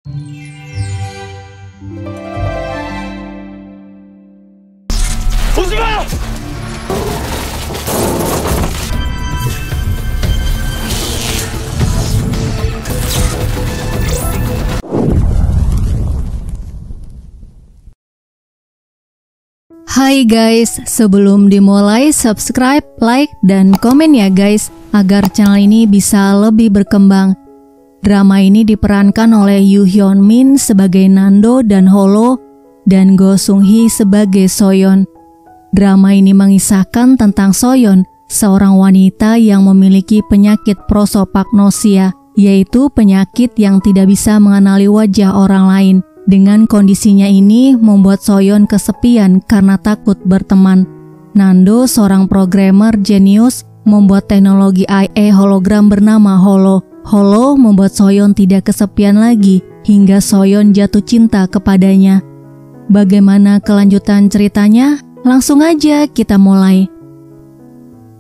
오지마! Hai guys, sebelum dimulai subscribe, like, dan komen ya guys, agar channel ini bisa lebih berkembang. Drama ini diperankan oleh Yoo Hyun Min sebagai Nando dan Holo, dan Go Sung Hee sebagai Soyeon. Drama ini mengisahkan tentang Soyeon, seorang wanita yang memiliki penyakit prosopagnosia, yaitu penyakit yang tidak bisa mengenali wajah orang lain. Dengan kondisinya ini membuat Soyeon kesepian karena takut berteman. Nando, seorang programmer jenius, membuat teknologi IA hologram bernama Holo. Holo membuat Soyeon tidak kesepian lagi hingga Soyeon jatuh cinta kepadanya. Bagaimana kelanjutan ceritanya? Langsung aja kita mulai.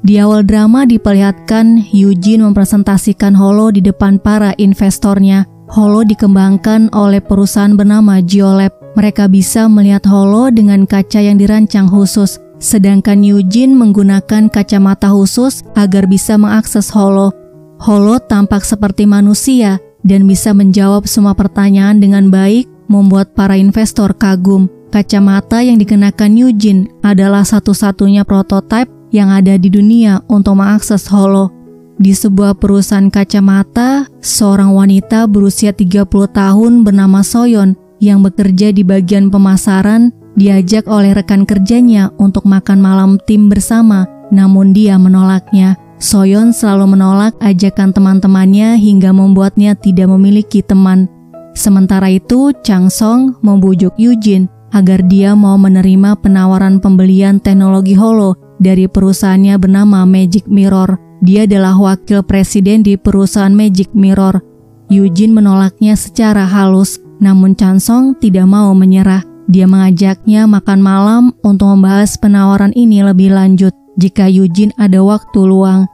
Di awal drama diperlihatkan Eugene mempresentasikan Holo di depan para investornya. Holo dikembangkan oleh perusahaan bernama Geolab. Mereka bisa melihat Holo dengan kaca yang dirancang khusus, sedangkan Eugene menggunakan kacamata khusus agar bisa mengakses Holo. Holo tampak seperti manusia dan bisa menjawab semua pertanyaan dengan baik, membuat para investor kagum. Kacamata yang dikenakan Eugene adalah satu-satunya prototipe yang ada di dunia untuk mengakses Holo. Di sebuah perusahaan kacamata, seorang wanita berusia 30 tahun bernama Soyeon yang bekerja di bagian pemasaran diajak oleh rekan kerjanya untuk makan malam tim bersama, namun dia menolaknya. Soyeon selalu menolak ajakan teman-temannya hingga membuatnya tidak memiliki teman. Sementara itu, Chang Song membujuk Eugene agar dia mau menerima penawaran pembelian teknologi Holo dari perusahaannya bernama Magic Mirror. Dia adalah wakil presiden di perusahaan Magic Mirror. Eugene menolaknya secara halus, namun Chang Song tidak mau menyerah. Dia mengajaknya makan malam untuk membahas penawaran ini lebih lanjut jika Eugene ada waktu luang.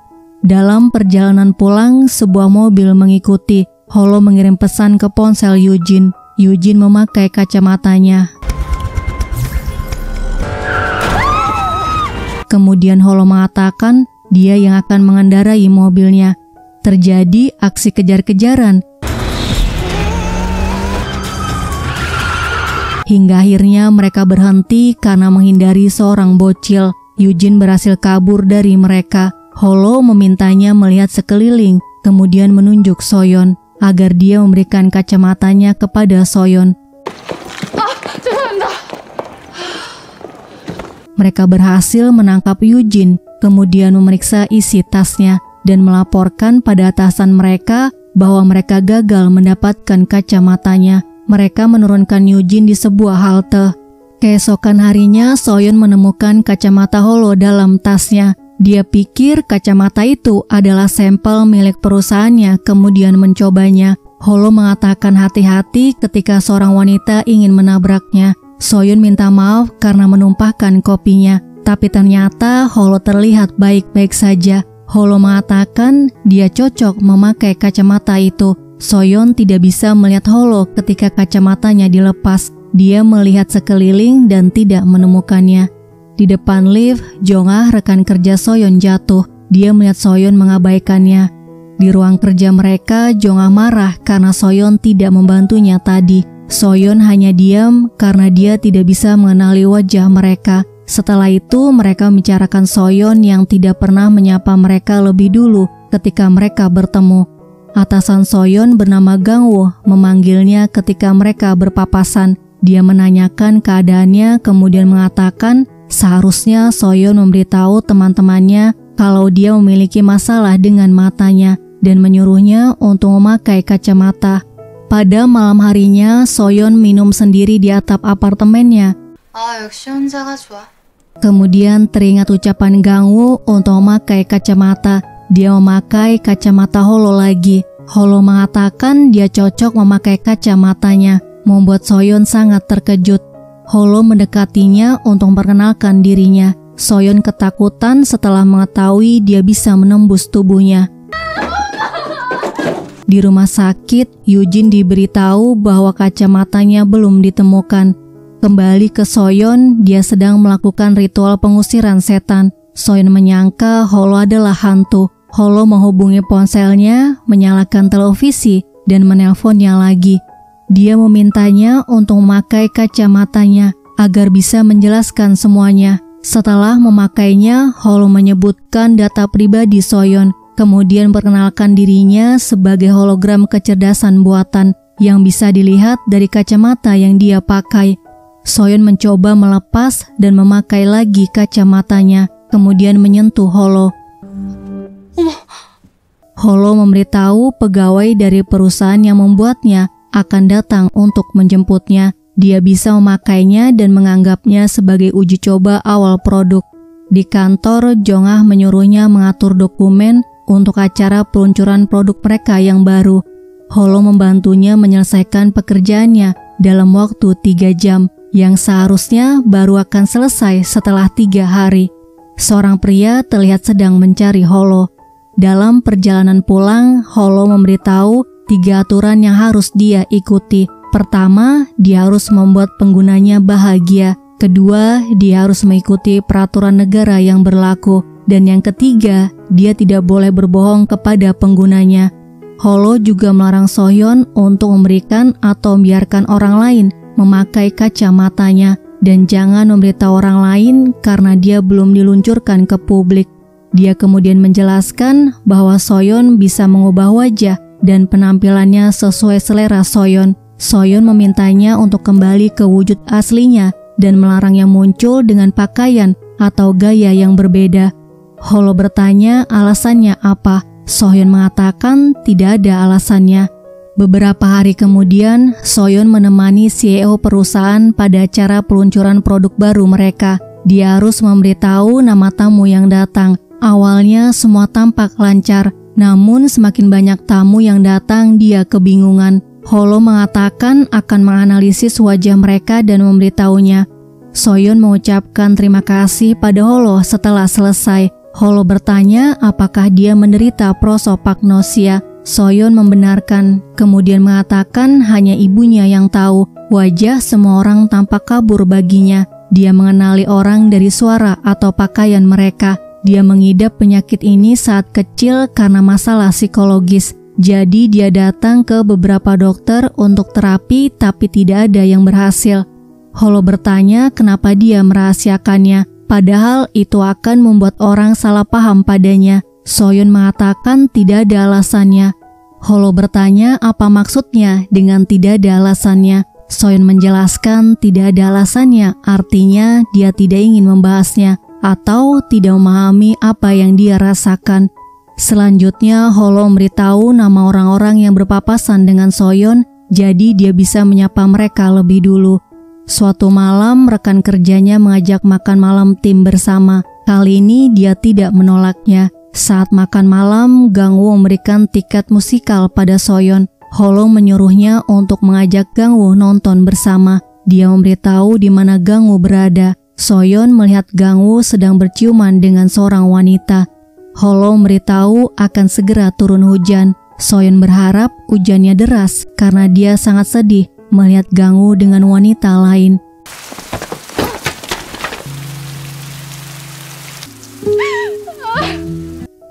Dalam perjalanan pulang, sebuah mobil mengikuti. Holo mengirim pesan ke ponsel Eugene. Eugene memakai kacamatanya. Kemudian Holo mengatakan dia yang akan mengendarai mobilnya. Terjadi aksi kejar-kejaran. Hingga akhirnya mereka berhenti karena menghindari seorang bocil. Eugene berhasil kabur dari mereka. Holo memintanya melihat sekeliling, kemudian menunjuk Soyeon agar dia memberikan kacamatanya kepada Soyeon. Mereka berhasil menangkap Eugene, kemudian memeriksa isi tasnya dan melaporkan pada atasan mereka bahwa mereka gagal mendapatkan kacamatanya. Mereka menurunkan Eugene di sebuah halte. Keesokan harinya, Soyeon menemukan kacamata Holo dalam tasnya. Dia pikir kacamata itu adalah sampel milik perusahaannya, kemudian mencobanya. Holo mengatakan hati-hati ketika seorang wanita ingin menabraknya. Soyeon minta maaf karena menumpahkan kopinya. Tapi ternyata Holo terlihat baik-baik saja. Holo mengatakan dia cocok memakai kacamata itu. Soyeon tidak bisa melihat Holo ketika kacamatanya dilepas. Dia melihat sekeliling dan tidak menemukannya. Di depan lift, Jong-ah, rekan kerja Soyeon, jatuh. Dia melihat Soyeon mengabaikannya. Di ruang kerja mereka, Jong-ah marah karena Soyeon tidak membantunya tadi. Soyeon hanya diam karena dia tidak bisa mengenali wajah mereka. Setelah itu, mereka membicarakan Soyeon yang tidak pernah menyapa mereka lebih dulu ketika mereka bertemu. Atasan Soyeon bernama Gang-woo memanggilnya ketika mereka berpapasan. Dia menanyakan keadaannya, kemudian mengatakan seharusnya Soyeon memberitahu teman-temannya kalau dia memiliki masalah dengan matanya dan menyuruhnya untuk memakai kacamata. Pada malam harinya, Soyeon minum sendiri di atap apartemennya. 역시 혼자가 좋아. Kemudian teringat ucapan Gang-woo untuk memakai kacamata. Dia memakai kacamata Holo lagi. Holo mengatakan dia cocok memakai kacamatanya, membuat Soyeon sangat terkejut. Holo mendekatinya untuk memperkenalkan dirinya. Soyeon ketakutan setelah mengetahui dia bisa menembus tubuhnya. Di rumah sakit, Eugene diberitahu bahwa kacamatanya belum ditemukan. Kembali ke Soyeon, dia sedang melakukan ritual pengusiran setan. Soyeon menyangka Holo adalah hantu. Holo menghubungi ponselnya, menyalakan televisi, dan menelponnya lagi. Dia memintanya untuk memakai kacamatanya agar bisa menjelaskan semuanya. Setelah memakainya, Holo menyebutkan data pribadi Soyeon, kemudian perkenalkan dirinya sebagai hologram kecerdasan buatan yang bisa dilihat dari kacamata yang dia pakai. Soyeon mencoba melepas dan memakai lagi kacamatanya, kemudian menyentuh Holo. Holo memberitahu pegawai dari perusahaan yang membuatnya akan datang untuk menjemputnya. Dia bisa memakainya dan menganggapnya sebagai uji coba awal produk. Di kantor, Jong-ah menyuruhnya mengatur dokumen untuk acara peluncuran produk mereka yang baru. Holo membantunya menyelesaikan pekerjaannya dalam waktu 3 jam, yang seharusnya baru akan selesai setelah 3 hari. Seorang pria terlihat sedang mencari Holo. Dalam perjalanan pulang, Holo memberitahu 3 aturan yang harus dia ikuti. Pertama, dia harus membuat penggunanya bahagia. Kedua, dia harus mengikuti peraturan negara yang berlaku. Dan yang ketiga, dia tidak boleh berbohong kepada penggunanya. Holo juga melarang Soyeon untuk memberikan atau membiarkan orang lain memakai kacamatanya. Dan jangan memberitahu orang lain karena dia belum diluncurkan ke publik. Dia kemudian menjelaskan bahwa Soyeon bisa mengubah wajah dan penampilannya sesuai selera Soyeon. Soyeon memintanya untuk kembali ke wujud aslinya dan melarangnya muncul dengan pakaian atau gaya yang berbeda. Holo bertanya alasannya apa. Soyeon mengatakan tidak ada alasannya. Beberapa hari kemudian, Soyeon menemani CEO perusahaan pada acara peluncuran produk baru mereka. Dia harus memberitahu nama tamu yang datang. Awalnya semua tampak lancar, namun semakin banyak tamu yang datang dia kebingungan. Holo mengatakan akan menganalisis wajah mereka dan memberitahunya. Soyeon mengucapkan terima kasih pada Holo setelah selesai. Holo bertanya apakah dia menderita prosopagnosia. Soyeon membenarkan, kemudian mengatakan hanya ibunya yang tahu. Wajah semua orang tampak kabur baginya. Dia mengenali orang dari suara atau pakaian mereka. Dia mengidap penyakit ini saat kecil karena masalah psikologis. Jadi dia datang ke beberapa dokter untuk terapi tapi tidak ada yang berhasil. Holo bertanya kenapa dia merahasiakannya, padahal itu akan membuat orang salah paham padanya. Soyeon mengatakan tidak ada alasannya. Holo bertanya apa maksudnya dengan tidak ada alasannya. Soyeon menjelaskan tidak ada alasannya, artinya dia tidak ingin membahasnya atau tidak memahami apa yang dia rasakan. Selanjutnya, Holo memberitahu nama orang-orang yang berpapasan dengan Soyeon, jadi dia bisa menyapa mereka lebih dulu. Suatu malam, rekan kerjanya mengajak makan malam tim bersama. Kali ini dia tidak menolaknya. Saat makan malam, Gangwoo memberikan tiket musikal pada Soyeon. Holo menyuruhnya untuk mengajak Gangwoo nonton bersama. Dia memberitahu di mana Gangwoo berada. Soyeon melihat Gangwoo sedang berciuman dengan seorang wanita. Holo memberitahu akan segera turun hujan. Soyeon berharap hujannya deras karena dia sangat sedih melihat Gangwoo dengan wanita lain.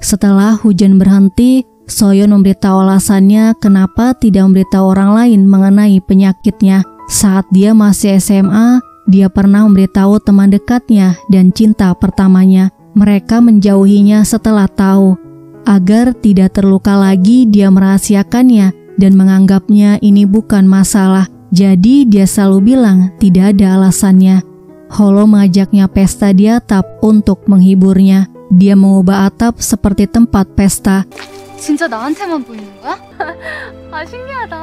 Setelah hujan berhenti, Soyeon memberitahu alasannya kenapa tidak memberitahu orang lain mengenai penyakitnya. Saat dia masih SMA, dia pernah memberitahu teman dekatnya dan cinta pertamanya. Mereka menjauhinya setelah tahu. Agar tidak terluka lagi, dia merahasiakannya dan menganggapnya ini bukan masalah. Jadi dia selalu bilang tidak ada alasannya. Holo mengajaknya pesta di atap untuk menghiburnya. Dia mengubah atap seperti tempat pesta. 진짜 나한테만 보이는 거야? 신기하다.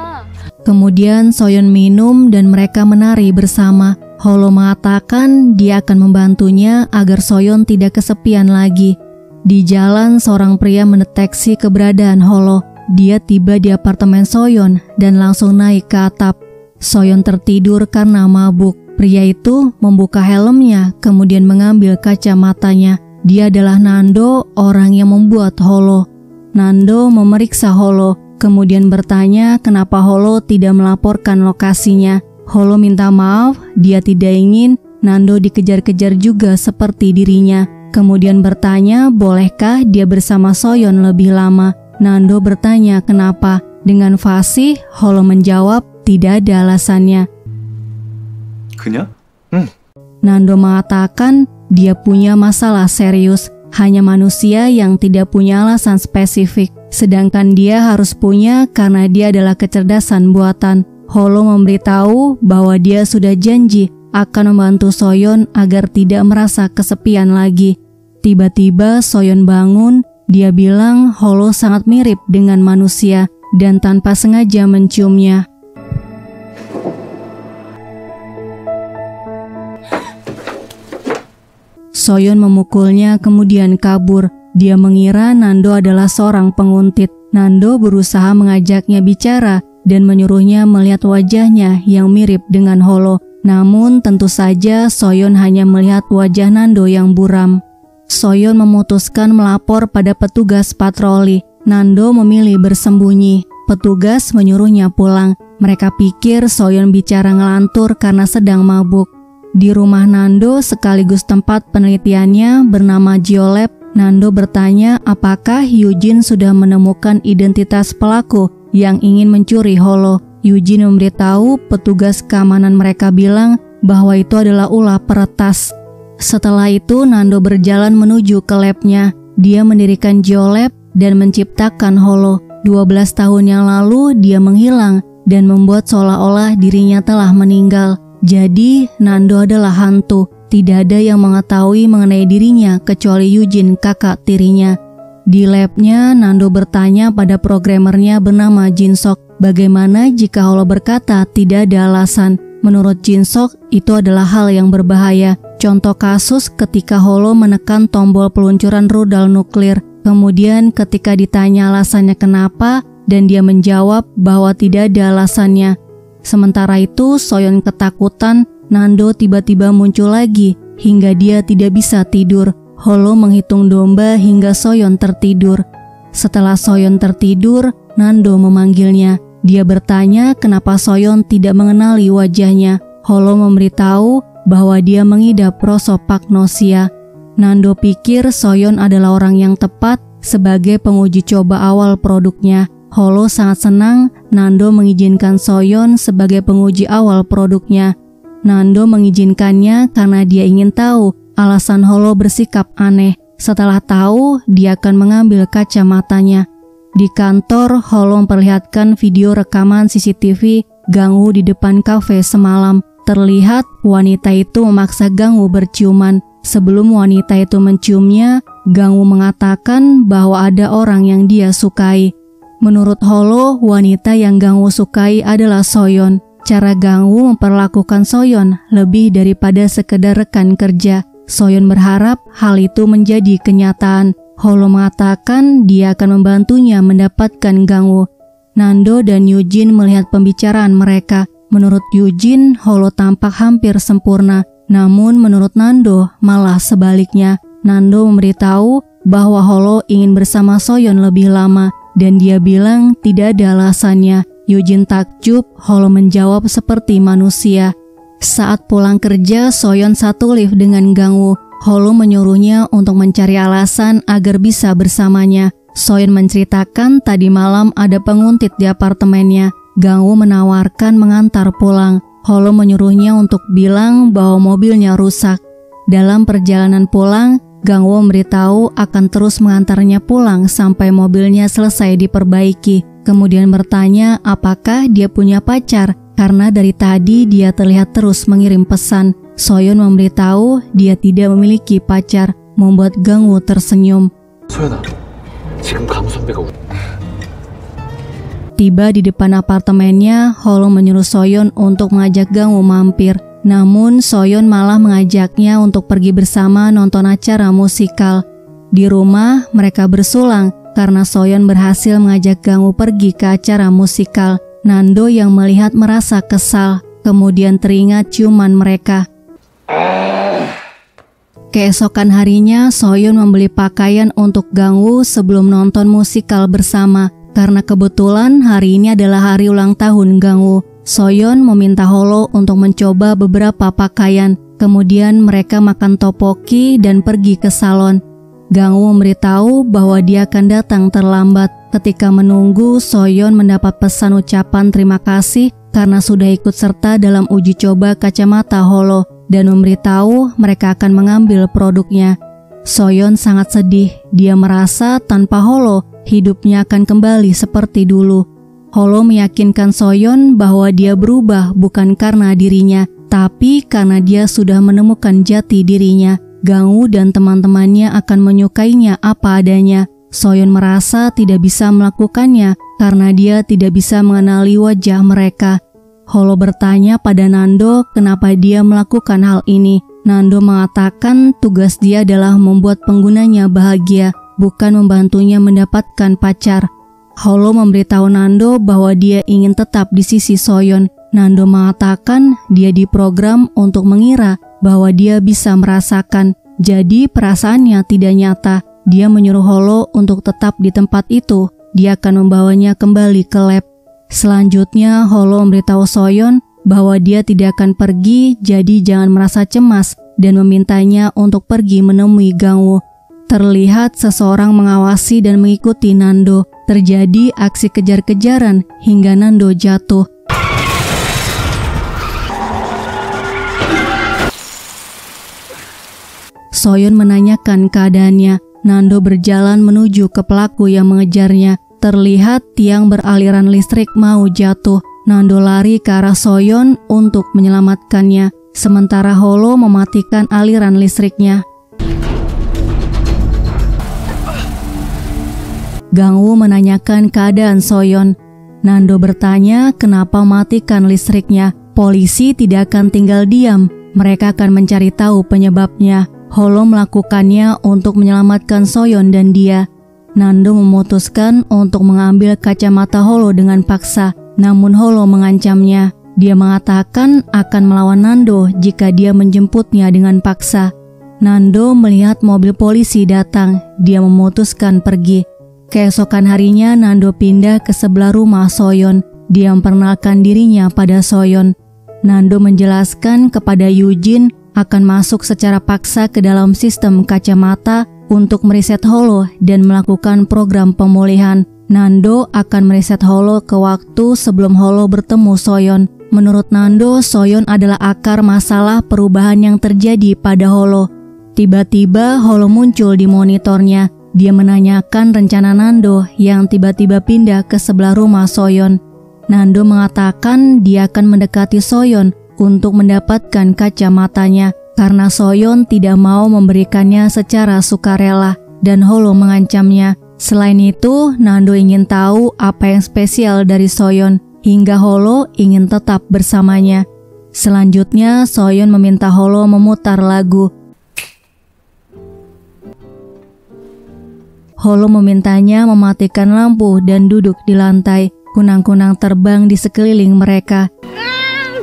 Kemudian Soyeon minum dan mereka menari bersama. Holo mengatakan dia akan membantunya agar Soyeon tidak kesepian lagi. Di jalan, seorang pria mendeteksi keberadaan Holo. Dia tiba di apartemen Soyeon dan langsung naik ke atap. Soyeon tertidur karena mabuk. Pria itu membuka helmnya, kemudian mengambil kacamatanya. Dia adalah Nando, orang yang membuat Holo. Nando memeriksa Holo, kemudian bertanya kenapa Holo tidak melaporkan lokasinya. Holo minta maaf, dia tidak ingin Nando dikejar-kejar juga seperti dirinya. Kemudian bertanya bolehkah dia bersama Soyeon lebih lama. Nando bertanya kenapa. Dengan fasih, Holo menjawab tidak ada alasannya. 그냥? Nando mengatakan dia punya masalah serius, hanya manusia yang tidak punya alasan spesifik, sedangkan dia harus punya karena dia adalah kecerdasan buatan. Holo memberitahu bahwa dia sudah janji akan membantu Soyeon agar tidak merasa kesepian lagi. Tiba-tiba Soyeon bangun, dia bilang Holo sangat mirip dengan manusia dan tanpa sengaja menciumnya. Soyeon memukulnya kemudian kabur. Dia mengira Nando adalah seorang penguntit. Nando berusaha mengajaknya bicara dan menyuruhnya melihat wajahnya yang mirip dengan Holo. Namun tentu saja Soyeon hanya melihat wajah Nando yang buram. Soyeon memutuskan melapor pada petugas patroli. Nando memilih bersembunyi. Petugas menyuruhnya pulang. Mereka pikir Soyeon bicara ngelantur karena sedang mabuk. Di rumah Nando sekaligus tempat penelitiannya bernama Geolab, Nando bertanya apakah Eugene sudah menemukan identitas pelaku yang ingin mencuri Holo. Eugene memberitahu petugas keamanan mereka bilang bahwa itu adalah ulah peretas. Setelah itu Nando berjalan menuju ke labnya. Dia mendirikan Geolab dan menciptakan Holo. 12 tahun yang lalu dia menghilang dan membuat seolah-olah dirinya telah meninggal. Jadi, Nando adalah hantu. Tidak ada yang mengetahui mengenai dirinya kecuali Eugene, kakak tirinya. Di labnya, Nando bertanya pada programmernya bernama Jinsok, bagaimana jika Holo berkata tidak ada alasan. Menurut Jinsok, itu adalah hal yang berbahaya. Contoh kasus ketika Holo menekan tombol peluncuran rudal nuklir. Kemudian ketika ditanya alasannya kenapa, dan dia menjawab bahwa tidak ada alasannya. Sementara itu, Soyeon ketakutan, Nando tiba-tiba muncul lagi hingga dia tidak bisa tidur. Holo menghitung domba hingga Soyeon tertidur. Setelah Soyeon tertidur, Nando memanggilnya. Dia bertanya kenapa Soyeon tidak mengenali wajahnya. Holo memberitahu bahwa dia mengidap prosopagnosia. Nando pikir Soyeon adalah orang yang tepat sebagai penguji coba awal produknya. Holo sangat senang Nando mengizinkan Soyeon sebagai penguji awal produknya. Nando mengizinkannya karena dia ingin tahu alasan Holo bersikap aneh. Setelah tahu, dia akan mengambil kacamatanya. Di kantor, Holo memperlihatkan video rekaman CCTV Gangwoo di depan kafe semalam. Terlihat wanita itu memaksa Gangwoo berciuman. Sebelum wanita itu menciumnya, Gangwoo mengatakan bahwa ada orang yang dia sukai. Menurut Holo, wanita yang Gangwoo sukai adalah Soyeon. Cara Gangwoo memperlakukan Soyeon lebih daripada sekedar rekan kerja. Soyeon berharap hal itu menjadi kenyataan. Holo mengatakan dia akan membantunya mendapatkan Gangwoo. Nando dan Eugene melihat pembicaraan mereka. Menurut Eugene, Holo tampak hampir sempurna. Namun menurut Nando, malah sebaliknya. Nando memberitahu bahwa Holo ingin bersama Soyeon lebih lama. Dan dia bilang tidak ada alasannya. Eugene takjub, Holo menjawab seperti manusia. Saat pulang kerja, Soyeon satu lift dengan Gangwoo. Holo menyuruhnya untuk mencari alasan agar bisa bersamanya. Soyeon menceritakan tadi malam ada penguntit di apartemennya. Gangwoo menawarkan mengantar pulang. Holo menyuruhnya untuk bilang bahwa mobilnya rusak. Dalam perjalanan pulang, Gangwoo memberitahu akan terus mengantarnya pulang sampai mobilnya selesai diperbaiki. Kemudian bertanya apakah dia punya pacar, karena dari tadi dia terlihat terus mengirim pesan. Soyeon memberitahu dia tidak memiliki pacar, membuat Gangwoo tersenyum. 소연아, 지금 강우 선배가 Tiba di depan apartemennya, Holo menyuruh Soyeon untuk mengajak Gangwoo mampir. Namun Soyeon malah mengajaknya untuk pergi bersama nonton acara musikal. Di rumah, mereka bersulang karena Soyeon berhasil mengajak Gangwoo pergi ke acara musikal. Nando yang melihat merasa kesal, kemudian teringat ciuman mereka. Keesokan harinya, Soyeon membeli pakaian untuk Gangwoo sebelum nonton musikal bersama. Karena kebetulan hari ini adalah hari ulang tahun Gang-woo, Soyeon meminta Holo untuk mencoba beberapa pakaian. Kemudian mereka makan tteokbokki dan pergi ke salon. Gang-woo memberitahu bahwa dia akan datang terlambat. Ketika menunggu, Soyeon mendapat pesan ucapan terima kasih karena sudah ikut serta dalam uji coba kacamata Holo dan memberitahu mereka akan mengambil produknya. Soyeon sangat sedih. Dia merasa tanpa Holo, hidupnya akan kembali seperti dulu. Holo meyakinkan Soyeon bahwa dia berubah bukan karena dirinya, tapi karena dia sudah menemukan jati dirinya. Gang-woo dan teman-temannya akan menyukainya apa adanya. Soyeon merasa tidak bisa melakukannya karena dia tidak bisa mengenali wajah mereka. Holo bertanya pada Nando kenapa dia melakukan hal ini. Nando mengatakan tugas dia adalah membuat penggunanya bahagia, bukan membantunya mendapatkan pacar. Holo memberitahu Nando bahwa dia ingin tetap di sisi Soyeon. Nando mengatakan dia diprogram untuk mengira bahwa dia bisa merasakan, jadi perasaannya tidak nyata. Dia menyuruh Holo untuk tetap di tempat itu. Dia akan membawanya kembali ke lab. Selanjutnya, Holo memberitahu Soyeon bahwa dia tidak akan pergi, jadi jangan merasa cemas, dan memintanya untuk pergi menemui Gang-woo. Terlihat seseorang mengawasi dan mengikuti Nando. Terjadi aksi kejar-kejaran hingga Nando jatuh. Soyeon menanyakan keadaannya. Nando berjalan menuju ke pelaku yang mengejarnya. Terlihat tiang beraliran listrik mau jatuh. Nando lari ke arah Soyeon untuk menyelamatkannya, sementara Holo mematikan aliran listriknya. Gang-woo menanyakan keadaan Soyeon. Nando bertanya kenapa matikan listriknya. Polisi tidak akan tinggal diam. Mereka akan mencari tahu penyebabnya. Holo melakukannya untuk menyelamatkan Soyeon dan dia. Nando memutuskan untuk mengambil kacamata Holo dengan paksa, namun Holo mengancamnya. Dia mengatakan akan melawan Nando jika dia menjemputnya dengan paksa. Nando melihat mobil polisi datang. Dia memutuskan pergi. Keesokan harinya Nando pindah ke sebelah rumah Soyeon. Dia memperkenalkan dirinya pada Soyeon. Nando menjelaskan kepada Eugene akan masuk secara paksa ke dalam sistem kacamata untuk mereset Holo dan melakukan program pemulihan. Nando akan mereset Holo ke waktu sebelum Holo bertemu Soyeon. Menurut Nando, Soyeon adalah akar masalah perubahan yang terjadi pada Holo. Tiba-tiba Holo muncul di monitornya. Dia menanyakan rencana Nando yang tiba-tiba pindah ke sebelah rumah Soyeon. Nando mengatakan dia akan mendekati Soyeon untuk mendapatkan kacamatanya karena Soyeon tidak mau memberikannya secara sukarela dan Holo mengancamnya. Selain itu, Nando ingin tahu apa yang spesial dari Soyeon hingga Holo ingin tetap bersamanya. Selanjutnya, Soyeon meminta Holo memutar lagu. Holo memintanya mematikan lampu dan duduk di lantai. Kunang-kunang terbang di sekeliling mereka.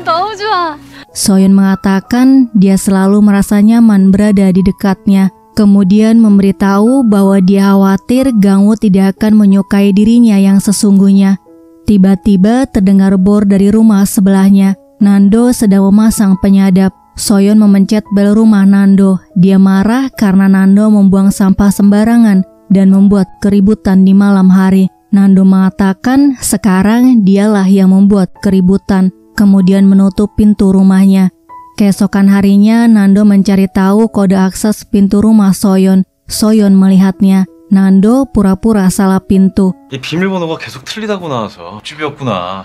너무 좋아. Soyeon mengatakan dia selalu merasa nyaman berada di dekatnya. Kemudian memberitahu bahwa dia khawatir Gang-woo tidak akan menyukai dirinya yang sesungguhnya. Tiba-tiba terdengar bor dari rumah sebelahnya. Nando sedang memasang penyadap. Soyeon memencet bel rumah Nando. Dia marah karena Nando membuang sampah sembarangan dan membuat keributan di malam hari. Nando mengatakan sekarang dialah yang membuat keributan, kemudian menutup pintu rumahnya. Keesokan harinya, Nando mencari tahu kode akses pintu rumah Soyeon. Soyeon melihatnya. Nando pura-pura salah pintu. 이 비밀번호가 계속 틀리다고 나와서 집이었구나.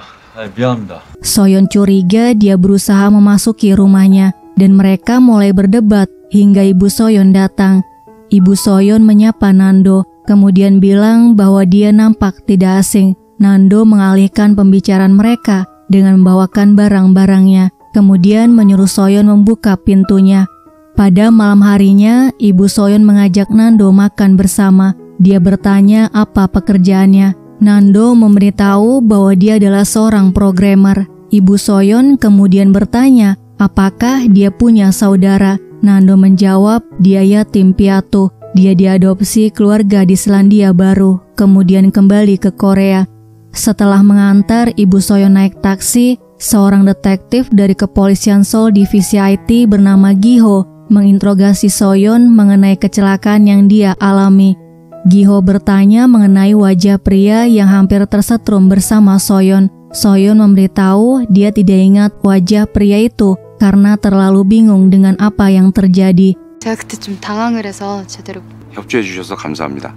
미안합니다. Soyeon curiga dia berusaha memasuki rumahnya dan mereka mulai berdebat hingga ibu Soyeon datang. Ibu Soyeon menyapa Nando, kemudian bilang bahwa dia nampak tidak asing. Nando mengalihkan pembicaraan mereka dengan membawakan barang-barangnya, kemudian menyuruh Soyeon membuka pintunya. Pada malam harinya, ibu Soyeon mengajak Nando makan bersama. Dia bertanya apa pekerjaannya. Nando memberitahu bahwa dia adalah seorang programmer. Ibu Soyeon kemudian bertanya apakah dia punya saudara. Nando menjawab dia yatim piatu. Dia diadopsi keluarga di Selandia Baru, kemudian kembali ke Korea. Setelah mengantar Ibu Soyeon naik taksi, seorang detektif dari kepolisian Seoul Divisi IT bernama Gi-ho menginterogasi Soyeon mengenai kecelakaan yang dia alami. Gi-ho bertanya mengenai wajah pria yang hampir tersetrum bersama Soyeon. Soyeon memberitahu dia tidak ingat wajah pria itu karena terlalu bingung dengan apa yang terjadi. 제가 그때 좀 당황을 해서 제대로. 협조해 주셔서 감사합니다.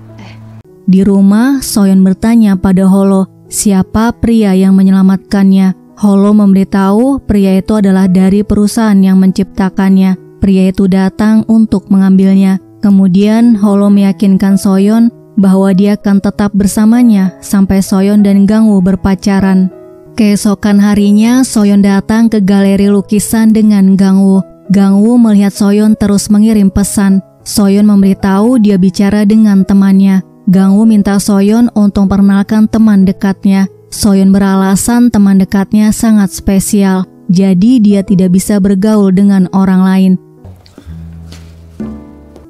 Di rumah, Soyeon bertanya pada Holo siapa pria yang menyelamatkannya. Holo memberitahu pria itu adalah dari perusahaan yang menciptakannya. Pria itu datang untuk mengambilnya. Kemudian Holo meyakinkan Soyeon bahwa dia akan tetap bersamanya sampai Soyeon dan Gang-woo berpacaran. Keesokan harinya, Soyeon datang ke galeri lukisan dengan Gang-woo. Gang-woo melihat Soyeon terus mengirim pesan. Soyeon memberitahu dia bicara dengan temannya. Gang-woo minta Soyeon untuk memperkenalkan teman dekatnya. Soyeon beralasan teman dekatnya sangat spesial, jadi dia tidak bisa bergaul dengan orang lain.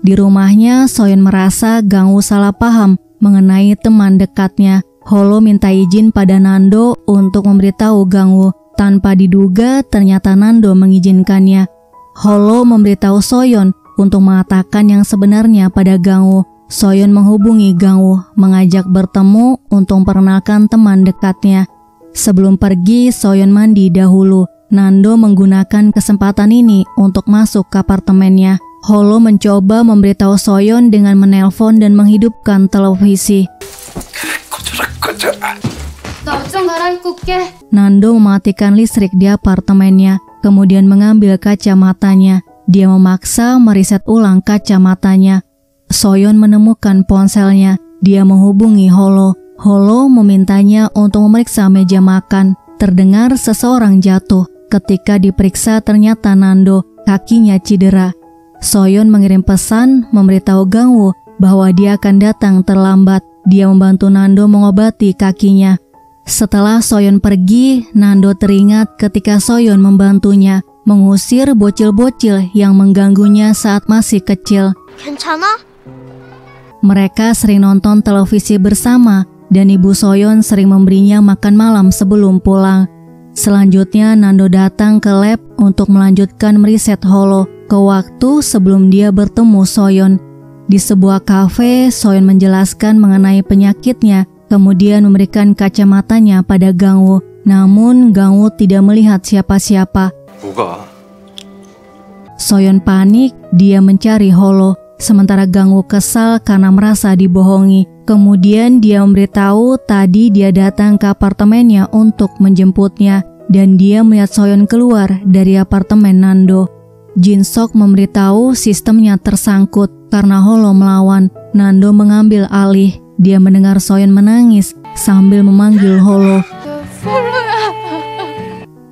Di rumahnya, Soyeon merasa Gang-woo salah paham mengenai teman dekatnya. Holo minta izin pada Nando untuk memberitahu Gang-woo. Tanpa diduga, ternyata Nando mengizinkannya. Holo memberitahu Soyeon untuk mengatakan yang sebenarnya pada Gang-woo. Soyeon menghubungi Gang-woo, mengajak bertemu untuk memperkenalkan teman dekatnya. Sebelum pergi, Soyeon mandi dahulu. Nando menggunakan kesempatan ini untuk masuk ke apartemennya. Holo mencoba memberitahu Soyeon dengan menelpon dan menghidupkan televisi. 나 옷 좀 갈아입고 올게. Nando mematikan listrik di apartemennya, kemudian mengambil kacamatanya. Dia memaksa meriset ulang kacamatanya. Soyeon menemukan ponselnya. Dia menghubungi Holo. Holo memintanya untuk memeriksa meja makan. Terdengar seseorang jatuh. Ketika diperiksa ternyata Nando, kakinya cedera. Soyeon mengirim pesan memberitahu Gang-woo bahwa dia akan datang terlambat. Dia membantu Nando mengobati kakinya. Setelah Soyeon pergi, Nando teringat ketika Soyeon membantunya mengusir bocil-bocil yang mengganggunya saat masih kecil. 괜찮아? Mereka sering nonton televisi bersama dan Ibu Soyeon sering memberinya makan malam sebelum pulang. Selanjutnya Nando datang ke lab untuk melanjutkan meriset Holo ke waktu sebelum dia bertemu Soyeon. Di sebuah kafe, Soyeon menjelaskan mengenai penyakitnya, kemudian memberikan kacamatanya pada Gang-woo. Namun Gang-woo tidak melihat siapa-siapa. 뭐가? Soyeon panik, dia mencari Holo. Sementara Gang-woo kesal karena merasa dibohongi. Kemudian dia memberitahu tadi dia datang ke apartemennya untuk menjemputnya. Dan dia melihat Soyeon keluar dari apartemen Nando. Jin Sok memberitahu sistemnya tersangkut karena Holo melawan. Nando mengambil alih. Dia mendengar Soyeon menangis sambil memanggil Holo.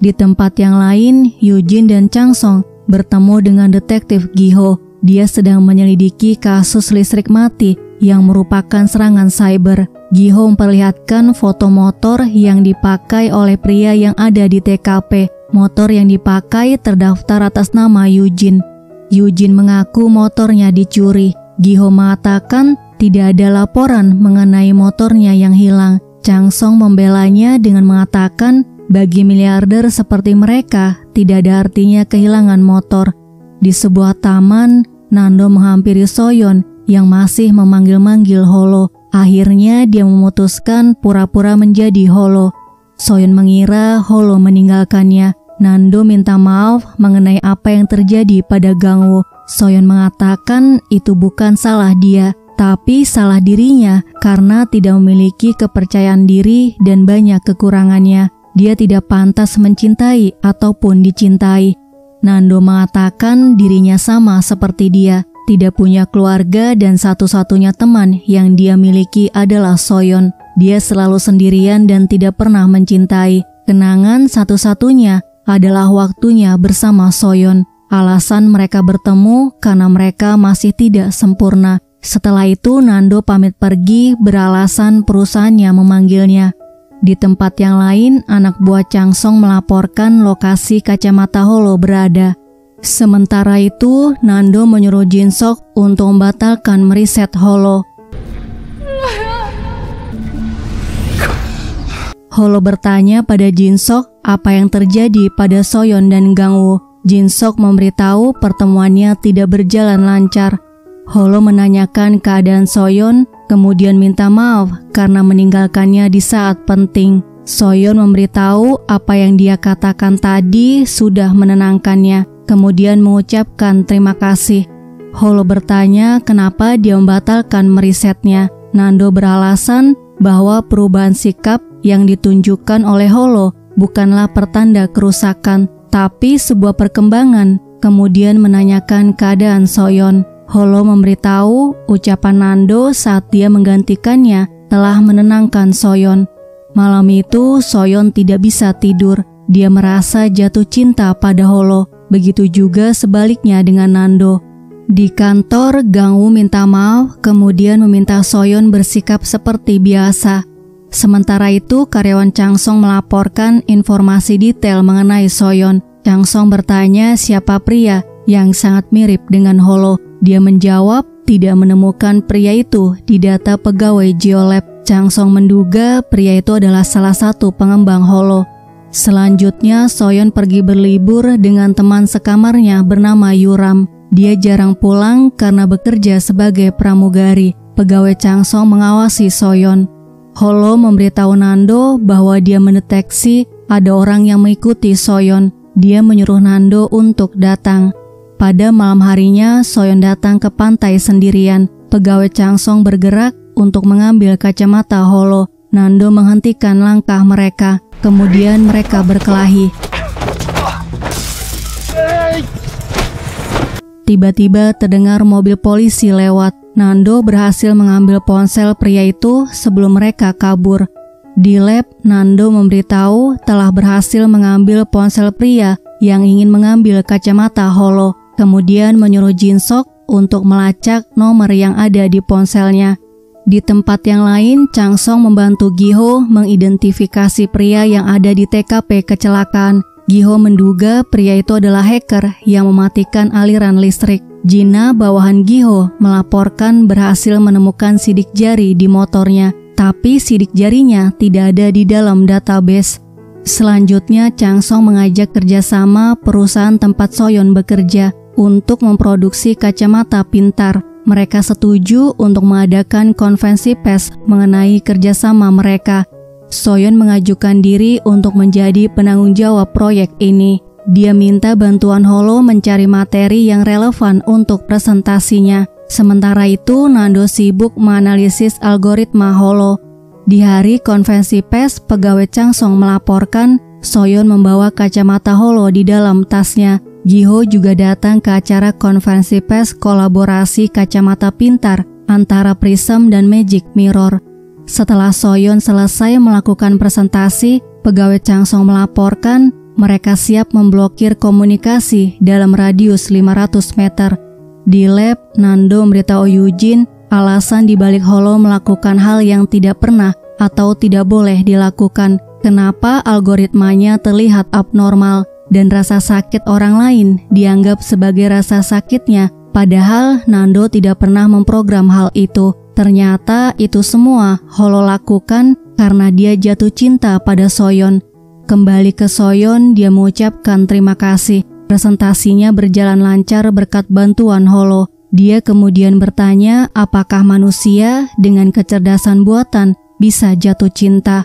Di tempat yang lain, Yujin dan Changsong bertemu dengan detektif Gi-ho. Dia sedang menyelidiki kasus listrik mati yang merupakan serangan cyber. Gi-ho memperlihatkan foto motor yang dipakai oleh pria yang ada di TKP. Motor yang dipakai terdaftar atas nama Yujin. Yujin mengaku motornya dicuri. Gi-ho mengatakan tidak ada laporan mengenai motornya yang hilang. Changsong membelanya dengan mengatakan bagi miliarder seperti mereka tidak ada artinya kehilangan motor. Di sebuah taman, Nando menghampiri Soyeon yang masih memanggil-manggil Holo. Akhirnya dia memutuskan pura-pura menjadi Holo. Soyeon mengira Holo meninggalkannya. Nando minta maaf mengenai apa yang terjadi pada Gang-woo. Soyeon mengatakan itu bukan salah dia, tapi salah dirinya karena tidak memiliki kepercayaan diri dan banyak kekurangannya. Dia tidak pantas mencintai ataupun dicintai. Nando mengatakan dirinya sama seperti dia, tidak punya keluarga dan satu-satunya teman yang dia miliki adalah Soyeon. Dia selalu sendirian dan tidak pernah mencintai. Kenangan satu-satunya adalah waktunya bersama Soyeon. Alasan mereka bertemu karena mereka masih tidak sempurna. Setelah itu Nando pamit pergi beralasan perusahaannya memanggilnya. Di tempat yang lain, anak buah Changsong melaporkan lokasi kacamata Holo berada. Sementara itu, Nando menyuruh Jin-sok untuk membatalkan meriset Holo. Holo bertanya pada Jin-sok apa yang terjadi pada Soyeon dan Gang-woo. Jin-sok memberitahu pertemuannya tidak berjalan lancar. Holo menanyakan keadaan Soyeon, kemudian minta maaf karena meninggalkannya di saat penting. Soyeon memberitahu apa yang dia katakan tadi sudah menenangkannya, kemudian mengucapkan terima kasih. Holo bertanya kenapa dia membatalkan merisetnya. Nando beralasan bahwa perubahan sikap yang ditunjukkan oleh Holo bukanlah pertanda kerusakan, tapi sebuah perkembangan, kemudian menanyakan keadaan Soyeon. Holo memberitahu ucapan Nando saat dia menggantikannya telah menenangkan Soyeon. Malam itu Soyeon tidak bisa tidur, dia merasa jatuh cinta pada Holo, begitu juga sebaliknya dengan Nando. Di kantor, Gang-woo minta maaf, kemudian meminta Soyeon bersikap seperti biasa. Sementara itu, karyawan Changsong melaporkan informasi detail mengenai Soyeon. Changsong bertanya siapa pria yang sangat mirip dengan Holo. Dia menjawab tidak menemukan pria itu di data pegawai Geolab. Changsong menduga pria itu adalah salah satu pengembang Holo. Selanjutnya, Soyeon pergi berlibur dengan teman sekamarnya bernama Yuram. Dia jarang pulang karena bekerja sebagai pramugari. Pegawai Changsong mengawasi Soyeon. Holo memberitahu Nando bahwa dia mendeteksi ada orang yang mengikuti Soyeon. Dia menyuruh Nando untuk datang. Pada malam harinya, Soyeon datang ke pantai sendirian. Pegawai Changsong bergerak untuk mengambil kacamata Holo. Nando menghentikan langkah mereka. Kemudian mereka berkelahi. Tiba-tiba terdengar mobil polisi lewat. Nando berhasil mengambil ponsel pria itu sebelum mereka kabur. Di lab, Nando memberitahu telah berhasil mengambil ponsel pria yang ingin mengambil kacamata Holo. Kemudian menyuruh Jin-sok untuk melacak nomor yang ada di ponselnya. Di tempat yang lain, Changsong membantu Giho mengidentifikasi pria yang ada di TKP kecelakaan. Giho menduga pria itu adalah hacker yang mematikan aliran listrik. Jina, bawahan Giho, melaporkan berhasil menemukan sidik jari di motornya, tapi sidik jarinya tidak ada di dalam database. Selanjutnya, Changsong mengajak kerjasama perusahaan tempat Soyeon bekerja untuk memproduksi kacamata pintar. Mereka setuju untuk mengadakan konvensi pers mengenai kerjasama mereka. Soyeon mengajukan diri untuk menjadi penanggung jawab proyek ini. Dia minta bantuan Holo mencari materi yang relevan untuk presentasinya. Sementara itu, Nando sibuk menganalisis algoritma Holo. Di hari konvensi pers, pegawai Changsong melaporkan Soyeon membawa kacamata Holo di dalam tasnya. Giho juga datang ke acara konvensi pers kolaborasi kacamata pintar antara Prism dan Magic Mirror. Setelah Soyeon selesai melakukan presentasi, pegawai Changsong melaporkan mereka siap memblokir komunikasi dalam radius 500 meter. Di lab, Nando memberitahu Eugene alasan dibalik Holo melakukan hal yang tidak pernah atau tidak boleh dilakukan. Kenapa algoritmanya terlihat abnormal dan rasa sakit orang lain dianggap sebagai rasa sakitnya, padahal Nando tidak pernah memprogram hal itu. Ternyata itu semua Holo lakukan karena dia jatuh cinta pada Soyeon. Kembali ke Soyeon, dia mengucapkan terima kasih. Presentasinya berjalan lancar berkat bantuan Holo. Dia kemudian bertanya apakah manusia dengan kecerdasan buatan bisa jatuh cinta.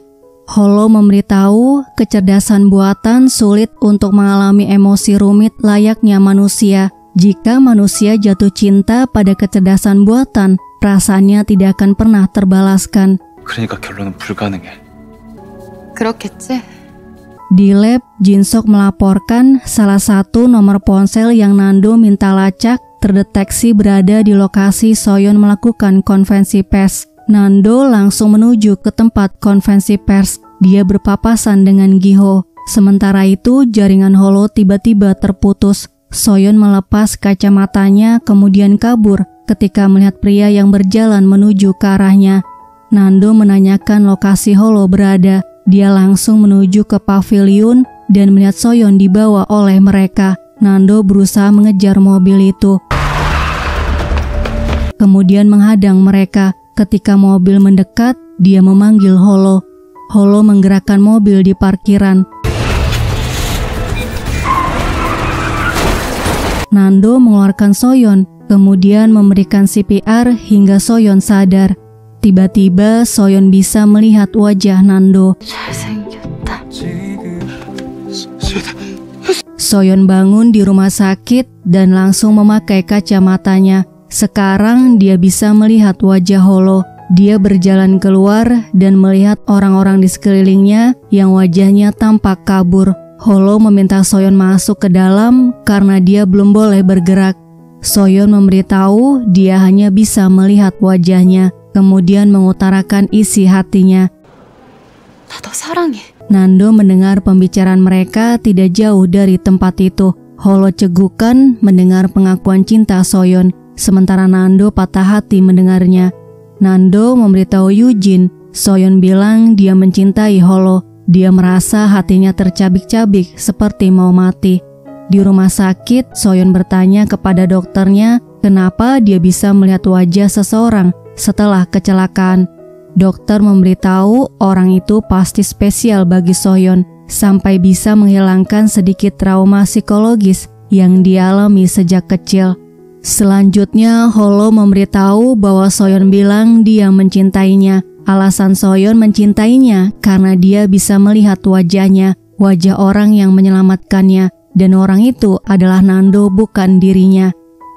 Holo memberitahu kecerdasan buatan sulit untuk mengalami emosi rumit layaknya manusia. Jika manusia jatuh cinta pada kecerdasan buatan, perasaannya tidak akan pernah terbalaskan. 그러니까 결론은 불가능해. 그렇겠지? Di lab, Jin-sok melaporkan salah satu nomor ponsel yang Nando minta lacak terdeteksi berada di lokasi Soyeon melakukan konvensi pers. Nando langsung menuju ke tempat konvensi pers. Dia berpapasan dengan Giho. Sementara itu, jaringan Holo tiba-tiba terputus. Soyeon melepas kacamatanya kemudian kabur ketika melihat pria yang berjalan menuju ke arahnya. Nando menanyakan lokasi Holo berada. Dia langsung menuju ke pavilion dan melihat Soyeon dibawa oleh mereka. Nando berusaha mengejar mobil itu, kemudian menghadang mereka. Ketika mobil mendekat, dia memanggil Holo. Holo menggerakkan mobil di parkiran. Nando mengeluarkan Soyeon, kemudian memberikan CPR hingga Soyeon sadar. Tiba-tiba Soyeon bisa melihat wajah Nando. 잘생겼다. Soyeon bangun di rumah sakit dan langsung memakai kacamatanya. Sekarang dia bisa melihat wajah Holo. Dia berjalan keluar dan melihat orang-orang di sekelilingnya yang wajahnya tampak kabur. Holo meminta Soyeon masuk ke dalam karena dia belum boleh bergerak. Soyeon memberitahu dia hanya bisa melihat wajahnya, kemudian mengutarakan isi hatinya. 나도 사랑해. Nando mendengar pembicaraan mereka tidak jauh dari tempat itu. Holo cegukan mendengar pengakuan cinta Soyeon, sementara Nando patah hati mendengarnya. Nando memberitahu Yujin, Soyeon bilang dia mencintai Holo. Dia merasa hatinya tercabik-cabik seperti mau mati. Di rumah sakit, Soyeon bertanya kepada dokternya kenapa dia bisa melihat wajah seseorang setelah kecelakaan. Dokter memberitahu orang itu pasti spesial bagi Soyeon sampai bisa menghilangkan sedikit trauma psikologis yang dialami sejak kecil. Selanjutnya, Holo memberitahu bahwa Soyeon bilang dia mencintainya. Alasan Soyeon mencintainya karena dia bisa melihat wajahnya, wajah orang yang menyelamatkannya, dan orang itu adalah Nando, bukan dirinya.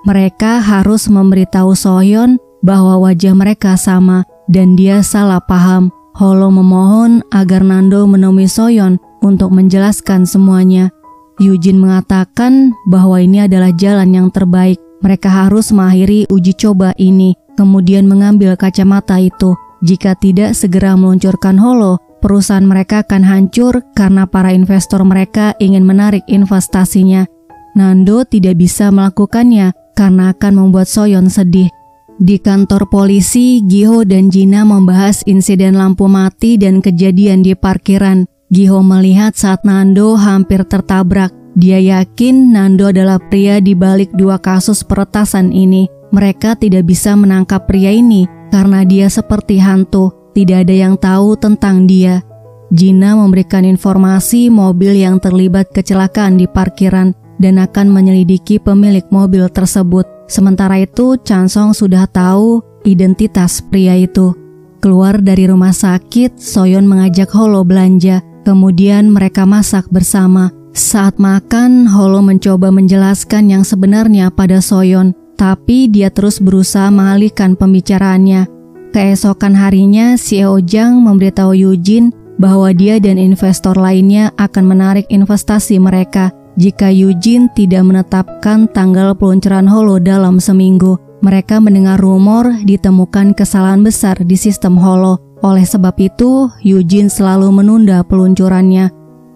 Mereka harus memberitahu Soyeon bahwa wajah mereka sama dan dia salah paham. Holo memohon agar Nando menemui Soyeon untuk menjelaskan semuanya. Yujin mengatakan bahwa ini adalah jalan yang terbaik. Mereka harus mengakhiri uji coba ini, kemudian mengambil kacamata itu. Jika tidak segera meluncurkan Holo, perusahaan mereka akan hancur karena para investor mereka ingin menarik investasinya. Nando tidak bisa melakukannya karena akan membuat Soyeon sedih. Di kantor polisi, Giho dan Jina membahas insiden lampu mati dan kejadian di parkiran. Giho melihat saat Nando hampir tertabrak. Dia yakin Nando adalah pria di balik dua kasus peretasan ini. Mereka tidak bisa menangkap pria ini karena dia seperti hantu. Tidak ada yang tahu tentang dia. Jina memberikan informasi mobil yang terlibat kecelakaan di parkiran dan akan menyelidiki pemilik mobil tersebut. Sementara itu, Chansong sudah tahu identitas pria itu. Keluar dari rumah sakit, Soyeon mengajak Holo belanja. Kemudian mereka masak bersama. Saat makan, Holo mencoba menjelaskan yang sebenarnya pada Soyeon, tapi dia terus berusaha mengalihkan pembicaraannya. Keesokan harinya, CEO Jang memberitahu Yujin bahwa dia dan investor lainnya akan menarik investasi mereka jika Yujin tidak menetapkan tanggal peluncuran Holo dalam seminggu. Mereka mendengar rumor ditemukan kesalahan besar di sistem Holo. Oleh sebab itu, Yujin selalu menunda peluncurannya.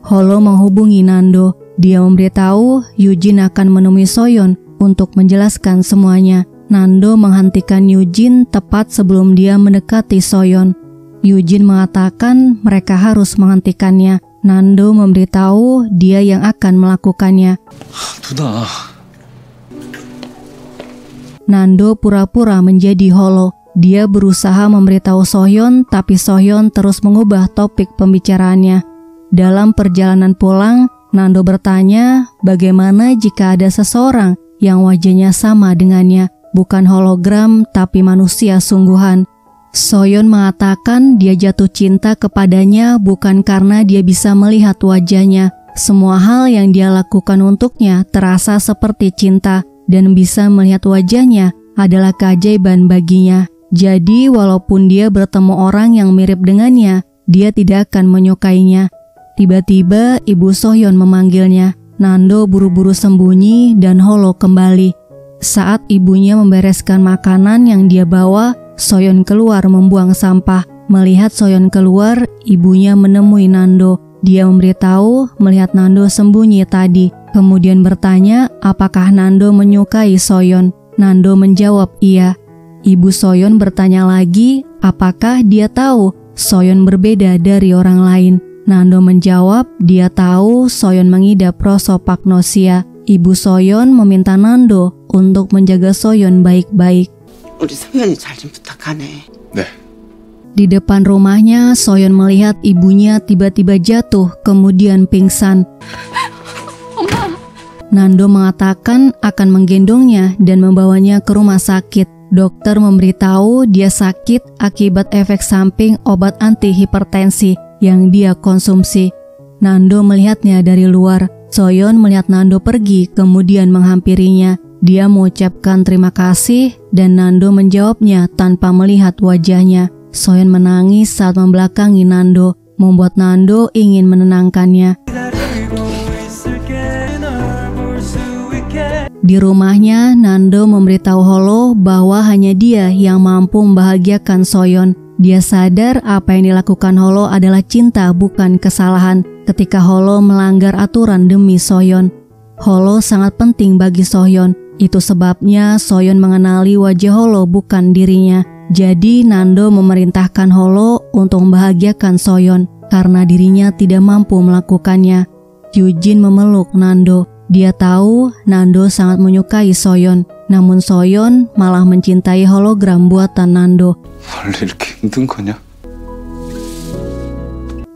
Holo menghubungi Nando. Dia memberitahu Yujin akan menemui Soyeon untuk menjelaskan semuanya. Nando menghentikan Yujin tepat sebelum dia mendekati Soyeon. Yujin mengatakan mereka harus menghentikannya. Nando memberitahu dia yang akan melakukannya. 누나, Nando pura-pura menjadi Holo. Dia berusaha memberitahu Soyeon, tapi Soyeon terus mengubah topik pembicaraannya. Dalam perjalanan pulang, Nando bertanya bagaimana jika ada seseorang yang wajahnya sama dengannya, bukan hologram tapi manusia sungguhan. Soyeon mengatakan dia jatuh cinta kepadanya bukan karena dia bisa melihat wajahnya. Semua hal yang dia lakukan untuknya terasa seperti cinta dan bisa melihat wajahnya adalah keajaiban baginya. Jadi walaupun dia bertemu orang yang mirip dengannya, dia tidak akan menyukainya. Tiba-tiba ibu Soyeon memanggilnya. Nando buru-buru sembunyi dan Holo kembali. Saat ibunya membereskan makanan yang dia bawa, Soyeon keluar membuang sampah. Melihat Soyeon keluar, ibunya menemui Nando. Dia memberitahu melihat Nando sembunyi tadi. Kemudian bertanya apakah Nando menyukai Soyeon. Nando menjawab iya. Ibu Soyeon bertanya lagi apakah dia tahu Soyeon berbeda dari orang lain. Nando menjawab dia tahu Soyeon mengidap prosopagnosia. Ibu Soyeon meminta Nando untuk menjaga Soyeon baik-baik. 우리 소연이 잘 좀 부탁하네. 네. Di depan rumahnya, Soyeon melihat ibunya tiba-tiba jatuh kemudian pingsan. Nando mengatakan akan menggendongnya dan membawanya ke rumah sakit. Dokter memberitahu dia sakit akibat efek samping obat anti-hipertensi yang dia konsumsi. Nando melihatnya dari luar. Soyeon melihat Nando pergi kemudian menghampirinya. Dia mengucapkan terima kasih dan Nando menjawabnya tanpa melihat wajahnya. Soyeon menangis saat membelakangi Nando, membuat Nando ingin menenangkannya. Di rumahnya, Nando memberitahu Holo bahwa hanya dia yang mampu membahagiakan Soyeon. Dia sadar apa yang dilakukan Holo adalah cinta bukan kesalahan ketika Holo melanggar aturan demi Soyeon. Holo sangat penting bagi Soyeon. Itu sebabnya Soyeon mengenali wajah Holo bukan dirinya. Jadi Nando memerintahkan Holo untuk membahagiakan Soyeon karena dirinya tidak mampu melakukannya. Yujin memeluk Nando. Dia tahu Nando sangat menyukai Soyeon, namun Soyeon malah mencintai hologram buatan Nando. 원래 이렇게 힘든 거냐?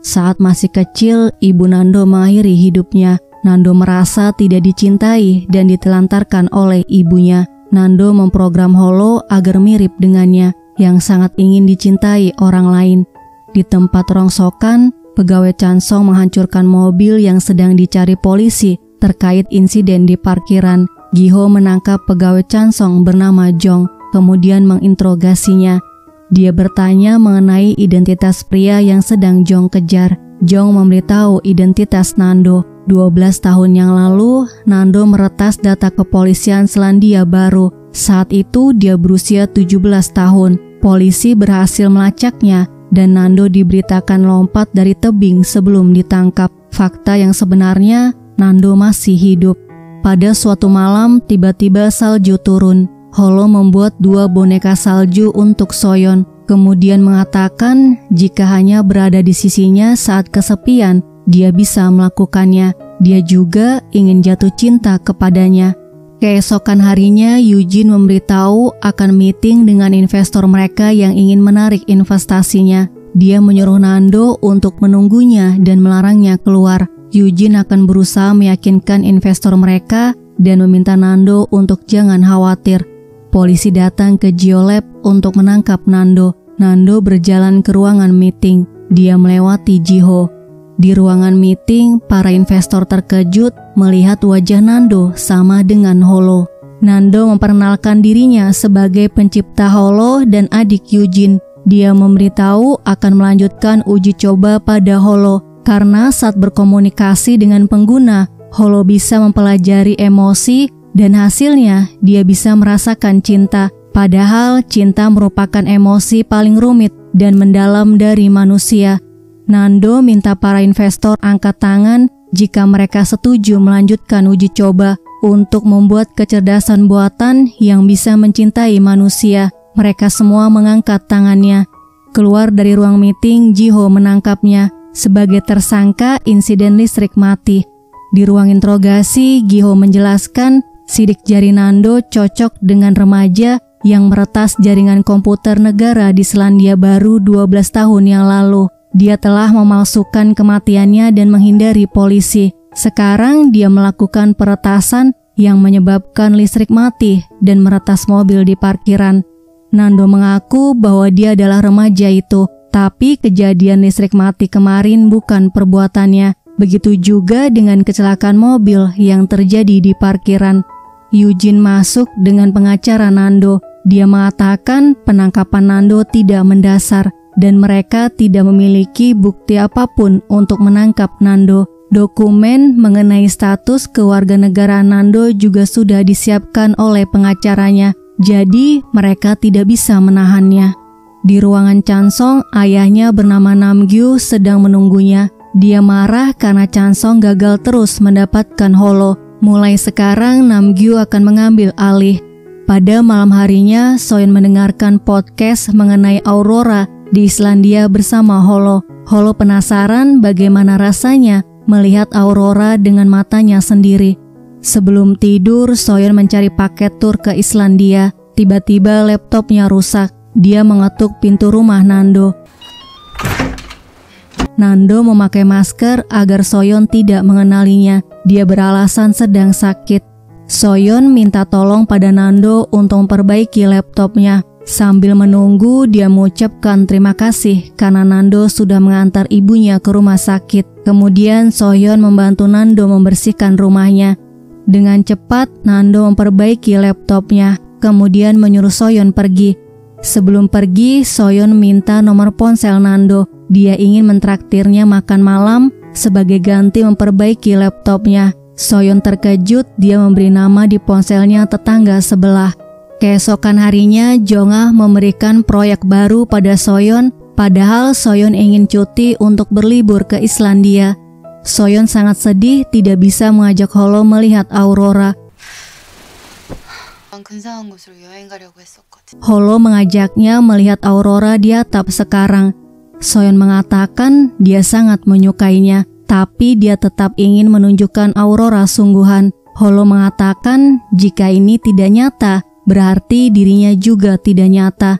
Saat masih kecil, ibu Nando mengakhiri hidupnya. Nando merasa tidak dicintai dan ditelantarkan oleh ibunya. Nando memprogram Holo agar mirip dengannya, yang sangat ingin dicintai orang lain. Di tempat rongsokan, pegawai Chansong menghancurkan mobil yang sedang dicari polisi terkait insiden di parkiran. Giho menangkap pegawai Chansong bernama Jong, kemudian menginterogasinya. Dia bertanya mengenai identitas pria yang sedang Jong kejar. Jong memberitahu identitas Nando. 12 tahun yang lalu, Nando meretas data kepolisian Selandia Baru. Saat itu dia berusia 17 tahun. Polisi berhasil melacaknya dan Nando diberitakan lompat dari tebing sebelum ditangkap. Fakta yang sebenarnya, Nando masih hidup. Pada suatu malam, tiba-tiba salju turun. Holo membuat 2 boneka salju untuk Soyeon, kemudian mengatakan jika hanya berada di sisinya saat kesepian, dia bisa melakukannya. Dia juga ingin jatuh cinta kepadanya. Keesokan harinya, Yujin memberitahu akan meeting dengan investor mereka yang ingin menarik investasinya. Dia menyuruh Nando untuk menunggunya dan melarangnya keluar. Yujin akan berusaha meyakinkan investor mereka dan meminta Nando untuk jangan khawatir. Polisi datang ke Geolab untuk menangkap Nando. Nando berjalan ke ruangan meeting. Dia melewati Jiho. Di ruangan meeting, para investor terkejut melihat wajah Nando sama dengan Holo. Nando memperkenalkan dirinya sebagai pencipta Holo dan adik Yujin. Dia memberitahu akan melanjutkan uji coba pada Holo. Karena saat berkomunikasi dengan pengguna, Holo bisa mempelajari emosi dan hasilnya dia bisa merasakan cinta. Padahal cinta merupakan emosi paling rumit dan mendalam dari manusia. Nando minta para investor angkat tangan jika mereka setuju melanjutkan uji coba untuk membuat kecerdasan buatan yang bisa mencintai manusia. Mereka semua mengangkat tangannya. Keluar dari ruang meeting, Jiho menangkapnya sebagai tersangka insiden listrik mati. Di ruang interogasi, Giho menjelaskan sidik jari Nando cocok dengan remaja yang meretas jaringan komputer negara di Selandia Baru 12 tahun yang lalu. Dia telah memalsukan kematiannya dan menghindari polisi. Sekarang dia melakukan peretasan yang menyebabkan listrik mati dan meretas mobil di parkiran. Nando mengaku bahwa dia adalah remaja itu. Tapi kejadian listrik mati kemarin bukan perbuatannya. Begitu juga dengan kecelakaan mobil yang terjadi di parkiran. Yujin masuk dengan pengacara Nando. Dia mengatakan penangkapan Nando tidak mendasar dan mereka tidak memiliki bukti apapun untuk menangkap Nando. Dokumen mengenai status kewarganegaraan Nando juga sudah disiapkan oleh pengacaranya. Jadi mereka tidak bisa menahannya. Di ruangan Chansong, ayahnya bernama Namgyu sedang menunggunya. Dia marah karena Chansong gagal terus mendapatkan Holo. Mulai sekarang Namgyu akan mengambil alih. Pada malam harinya, Soyeon mendengarkan podcast mengenai Aurora di Islandia bersama Holo. Holo penasaran bagaimana rasanya melihat Aurora dengan matanya sendiri. Sebelum tidur, Soyeon mencari paket tur ke Islandia. Tiba-tiba laptopnya rusak. Dia mengetuk pintu rumah Nando. Nando memakai masker agar Soyeon tidak mengenalinya. Dia beralasan sedang sakit. Soyeon minta tolong pada Nando untuk memperbaiki laptopnya. Sambil menunggu, dia mengucapkan terima kasih karena Nando sudah mengantar ibunya ke rumah sakit. Kemudian Soyeon membantu Nando membersihkan rumahnya. Dengan cepat, Nando memperbaiki laptopnya, kemudian menyuruh Soyeon pergi. Sebelum pergi, Soyeon minta nomor ponsel Nando. Dia ingin mentraktirnya makan malam sebagai ganti memperbaiki laptopnya. Soyeon terkejut, dia memberi nama di ponselnya tetangga sebelah. Keesokan harinya, Jongah memberikan proyek baru pada Soyeon, padahal Soyeon ingin cuti untuk berlibur ke Islandia. Soyeon sangat sedih tidak bisa mengajak Holo melihat aurora. Holo mengajaknya melihat aurora di atap sekarang. Soyeon mengatakan dia sangat menyukainya, tapi dia tetap ingin menunjukkan aurora sungguhan. Holo mengatakan jika ini tidak nyata, berarti dirinya juga tidak nyata.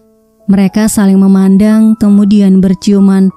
Mereka saling memandang kemudian berciuman.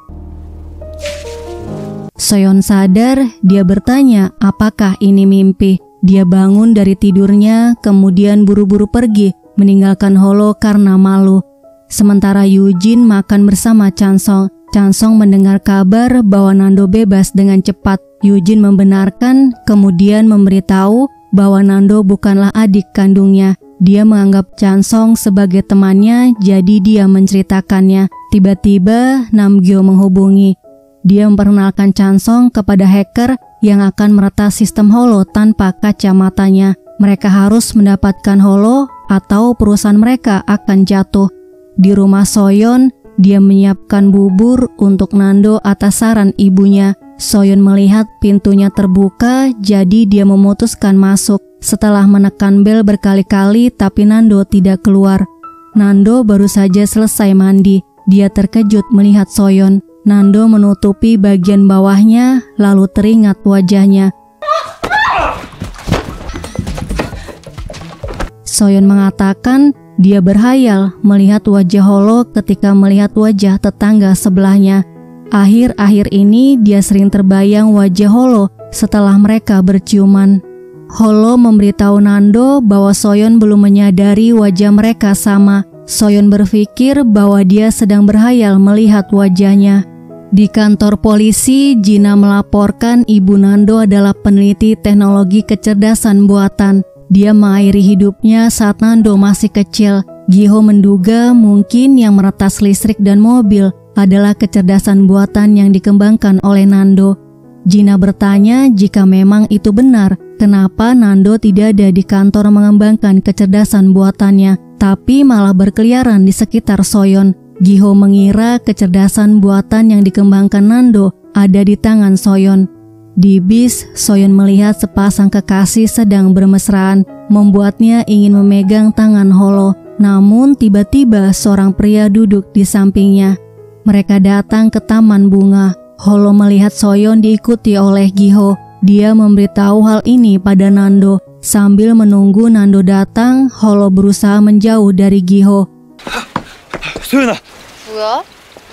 Soyeon sadar, dia bertanya apakah ini mimpi. Dia bangun dari tidurnya, kemudian buru-buru pergi, meninggalkan Holo karena malu. Sementara Yujin makan bersama Chansong. Chansong mendengar kabar bahwa Nando bebas dengan cepat. Yujin membenarkan, kemudian memberitahu bahwa Nando bukanlah adik kandungnya. Dia menganggap Chansong sebagai temannya, jadi dia menceritakannya. Tiba-tiba Namgyo menghubungi. Dia memperkenalkan Chansong kepada hacker yang akan meretas sistem Holo tanpa kacamatanya. Mereka harus mendapatkan Holo atau perusahaan mereka akan jatuh. Di rumah Soyeon, dia menyiapkan bubur untuk Nando atas saran ibunya. Soyeon melihat pintunya terbuka, jadi dia memutuskan masuk. Setelah menekan bel berkali-kali tapi Nando tidak keluar. Nando baru saja selesai mandi. Dia terkejut melihat Soyeon. Nando menutupi bagian bawahnya, lalu teringat wajahnya. Soyeon mengatakan dia berhayal melihat wajah Holo ketika melihat wajah tetangga sebelahnya. Akhir-akhir ini dia sering terbayang wajah Holo setelah mereka berciuman. Holo memberitahu Nando bahwa Soyeon belum menyadari wajah mereka sama. Soyeon berpikir bahwa dia sedang berhayal melihat wajahnya. Di kantor polisi, Jina melaporkan ibu Nando adalah peneliti teknologi kecerdasan buatan. Dia mengakhiri hidupnya saat Nando masih kecil. Giho menduga mungkin yang meretas listrik dan mobil adalah kecerdasan buatan yang dikembangkan oleh Nando. Jina bertanya jika memang itu benar, kenapa Nando tidak ada di kantor mengembangkan kecerdasan buatannya, tapi malah berkeliaran di sekitar Soyeon. Giho mengira kecerdasan buatan yang dikembangkan Nando ada di tangan Soyeon. Di bis, Soyeon melihat sepasang kekasih sedang bermesraan, membuatnya ingin memegang tangan Holo. Namun tiba-tiba seorang pria duduk di sampingnya. Mereka datang ke taman bunga. Holo melihat Soyeon diikuti oleh Giho. Dia memberitahu hal ini pada Nando. Sambil menunggu Nando datang, Holo berusaha menjauh dari Giho. 소연아. 뭐야?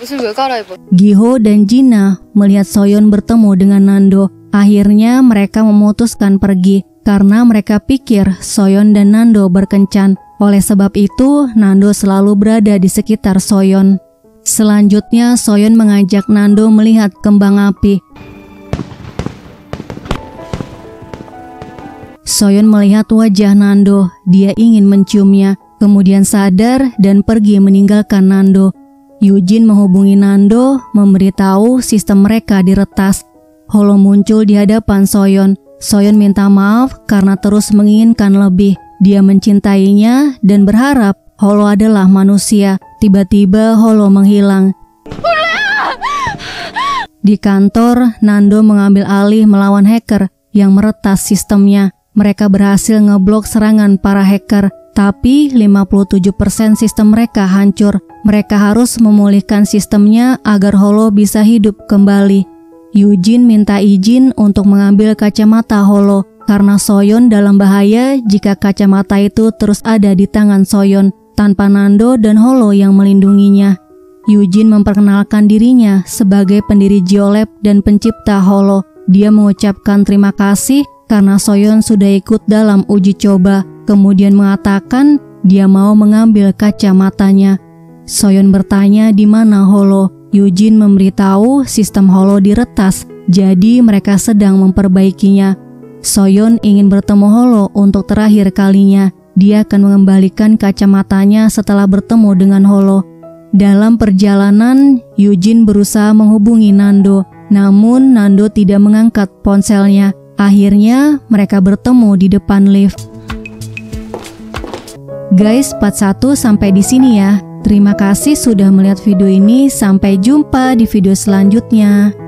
옷을 왜 갈아입어? Giho dan Jina melihat Soyeon bertemu dengan Nando. Akhirnya mereka memutuskan pergi karena mereka pikir Soyeon dan Nando berkencan. Oleh sebab itu, Nando selalu berada di sekitar Soyeon. Selanjutnya, Soyeon mengajak Nando melihat kembang api. Soyeon melihat wajah Nando. Dia ingin menciumnya. Kemudian sadar dan pergi meninggalkan Nando. Yujin menghubungi Nando, memberitahu sistem mereka diretas. Holo muncul di hadapan Soyeon. Soyeon minta maaf karena terus menginginkan lebih. Dia mencintainya dan berharap Holo adalah manusia. Tiba-tiba Holo menghilang. Di kantor, Nando mengambil alih melawan hacker yang meretas sistemnya. Mereka berhasil ngeblok serangan para hacker. Tapi 57% sistem mereka hancur. Mereka harus memulihkan sistemnya agar Holo bisa hidup kembali. Yujin minta izin untuk mengambil kacamata Holo. karena Soyeon dalam bahaya jika kacamata itu terus ada di tangan Soyeon tanpa Nando dan Holo yang melindunginya. Yujin memperkenalkan dirinya sebagai pendiri Geolab dan pencipta Holo. Dia mengucapkan terima kasih karena Soyeon sudah ikut dalam uji coba, kemudian mengatakan dia mau mengambil kacamatanya. Soyeon bertanya di mana Holo. Yujin memberitahu sistem Holo diretas, jadi mereka sedang memperbaikinya. Soyeon ingin bertemu Holo untuk terakhir kalinya. Dia akan mengembalikan kacamatanya setelah bertemu dengan Holo. Dalam perjalanan, Yujin berusaha menghubungi Nando, namun Nando tidak mengangkat ponselnya. Akhirnya mereka bertemu di depan lift. Guys, part 1 sampai di sini ya. Terima kasih sudah melihat video ini. Sampai jumpa di video selanjutnya.